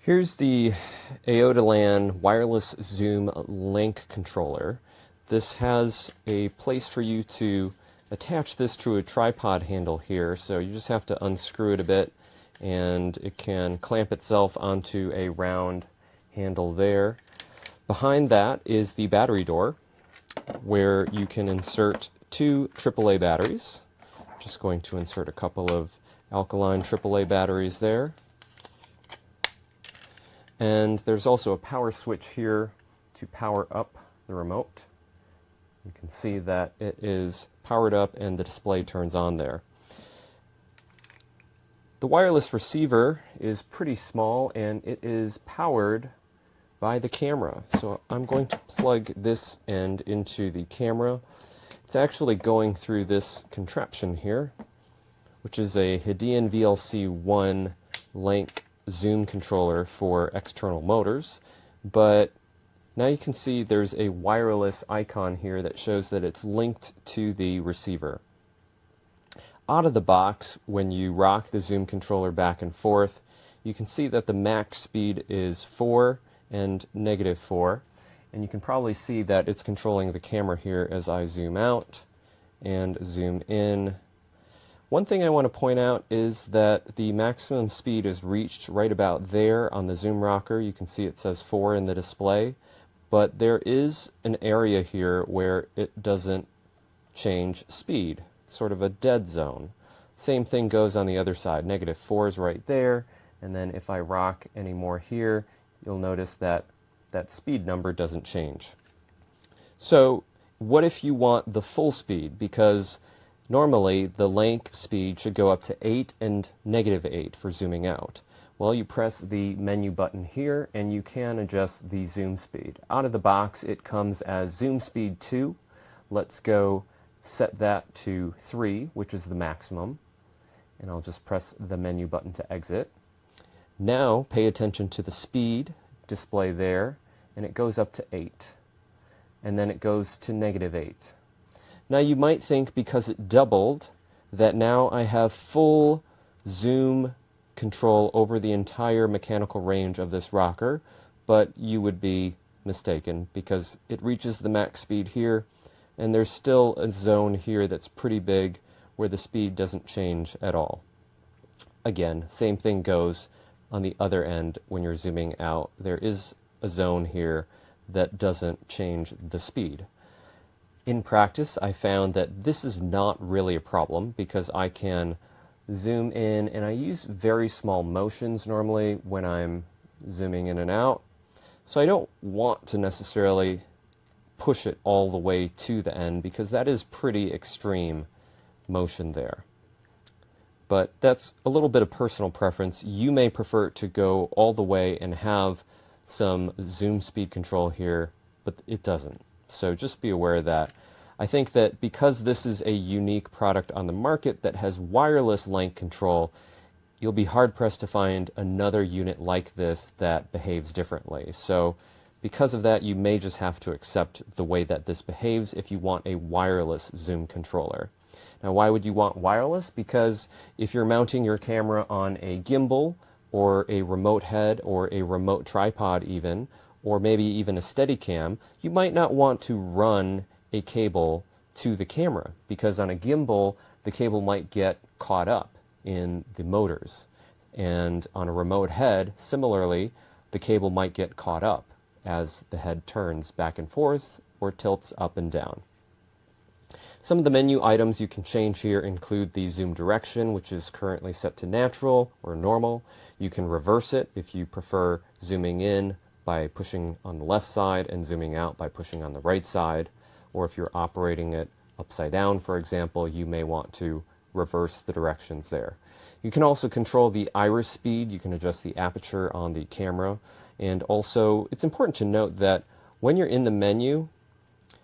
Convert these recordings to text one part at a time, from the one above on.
Here's the AODELAN wireless zoom Lanc controller. This has a place for you to attach this to a tripod handle here, so you just have to unscrew it a bit and it can clamp itself onto a round handle there. Behind that is the battery door where you can insert two AAA batteries. Just going to insert a couple of alkaline AAA batteries there. And there's also a power switch here to power up the remote. You can see that it is powered up and the display turns on there. The wireless receiver is pretty small and it is powered by the camera. So I'm going to plug this end into the camera. It's actually going through this contraption here, which is a Hidean VLC1 Lanc zoom controller for external motors, but now you can see there's a wireless icon here that shows that it's linked to the receiver. Out of the box, when you rock the zoom controller back and forth, you can see that the max speed is 4 and -4, and you can probably see that it's controlling the camera here as I zoom out and zoom in. One thing I want to point out is that the maximum speed is reached right about there on the zoom rocker. You can see it says 4 in the display, but there is an area here where it doesn't change speed. It's sort of a dead zone. Same thing goes on the other side. -4 is right there, and then if I rock any more here, you'll notice that that speed number doesn't change. So what if you want the full speed? Because normally, the Lanc speed should go up to 8 and -8 for zooming out. Well, you press the menu button here, and you can adjust the zoom speed. Out of the box, it comes as zoom speed 2. Let's go set that to 3, which is the maximum. And I'll just press the menu button to exit. Now, pay attention to the speed display there, and it goes up to 8. And then it goes to -8. Now you might think because it doubled that now I have full zoom control over the entire mechanical range of this rocker, but you would be mistaken because it reaches the max speed here and there's still a zone here that's pretty big where the speed doesn't change at all. Again, same thing goes on the other end when you're zooming out. There is a zone here that doesn't change the speed. In practice, I found that this is not really a problem because I can zoom in, and I use very small motions normally when I'm zooming in and out. So I don't want to necessarily push it all the way to the end because that is pretty extreme motion there. But that's a little bit of personal preference. You may prefer it to go all the way and have some zoom speed control here, but it doesn't. So just be aware of that. I think that because this is a unique product on the market that has wireless Lanc control, you'll be hard-pressed to find another unit like this that behaves differently. So because of that, you may just have to accept the way that this behaves if you want a wireless zoom controller. Now, why would you want wireless? Because if you're mounting your camera on a gimbal or a remote head or a remote tripod even, or maybe even a Steadicam, you might not want to run a cable to the camera because on a gimbal, the cable might get caught up in the motors. And on a remote head, similarly, the cable might get caught up as the head turns back and forth or tilts up and down. Some of the menu items you can change here include the zoom direction, which is currently set to natural or normal. You can reverse it if you prefer zooming in by pushing on the left side and zooming out by pushing on the right side. Or if you're operating it upside down, for example, you may want to reverse the directions there. You can also control the iris speed. You can adjust the aperture on the camera. And also, it's important to note that when you're in the menu,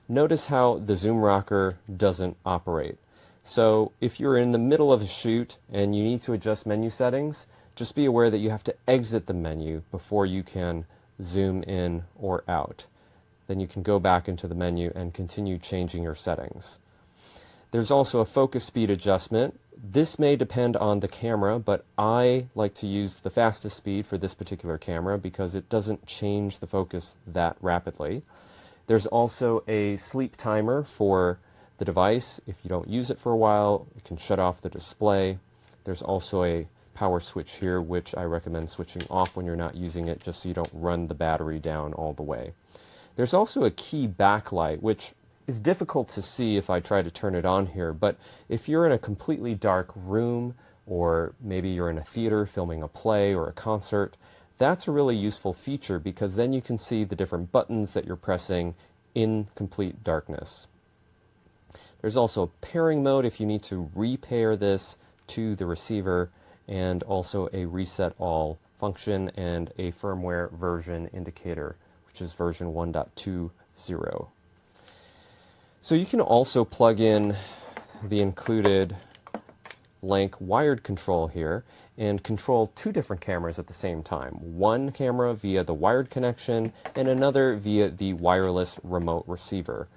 notice how the zoom rocker doesn't operate. So if you're in the middle of a shoot and you need to adjust menu settings, just be aware that you have to exit the menu before you can zoom in or out. Then you can go back into the menu and continue changing your settings. There's also a focus speed adjustment This may depend on the camera, but I like to use the fastest speed for this particular camera because it doesn't change the focus that rapidly. There's also a sleep timer for the device. If you don't use it for a while, it can shut off the display. There's also a power switch here, which I recommend switching off when you're not using it, just so you don't run the battery down all the way. There's also a key backlight, which is difficult to see if I try to turn it on here, but if you're in a completely dark room, or maybe you're in a theater filming a play or a concert, that's a really useful feature because then you can see the different buttons that you're pressing in complete darkness. There's also a pairing mode if you need to repair this to the receiver, and also a reset all function and a firmware version indicator, which is version 1.20. So you can also plug in the included Lanc wired control here and control two different cameras at the same time. One camera via the wired connection and another via the wireless remote receiver.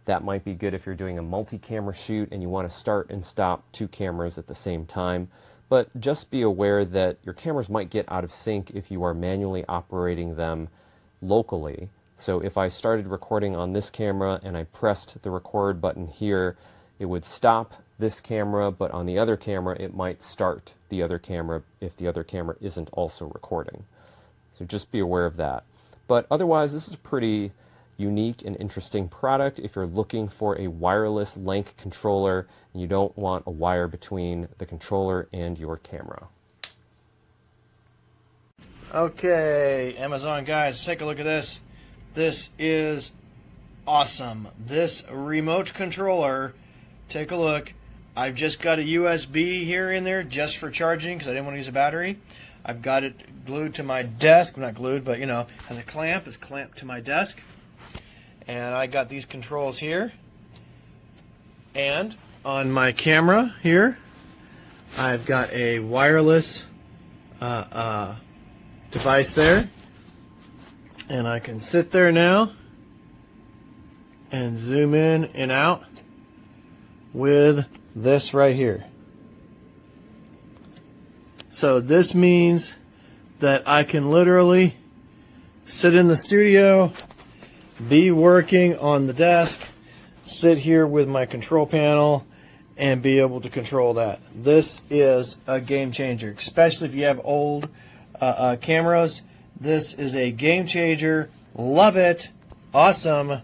That might be good if you're doing a multi-camera shoot and you want to start and stop two cameras at the same time. But just be aware that your cameras might get out of sync if you are manually operating them locally. So if I started recording on this camera and I pressed the record button here, it would stop this camera, but on the other camera it might start the other camera if the other camera isn't also recording. So just be aware of that. But otherwise, this is a pretty unique and interesting product if you're looking for a wireless Lanc controller and you don't want a wire between the controller and your camera. Okay, Amazon guys, let's take a look at this. This is awesome. This remote controller, take a look. I've just got a USB here in there just for charging because I didn't want to use a battery. I've got it glued to my desk. Not glued, but you know, has a clamp. It's clamped to my desk. And I got these controls here. And on my camera here, I've got a wireless device there. And I can sit there now and zoom in and out with this right here. So this means that I can literally sit in the studio, be working on the desk, sit here with my control panel, and be able to control that. This is a game changer, especially if you have old cameras. This is a game changer. Love it. Awesome.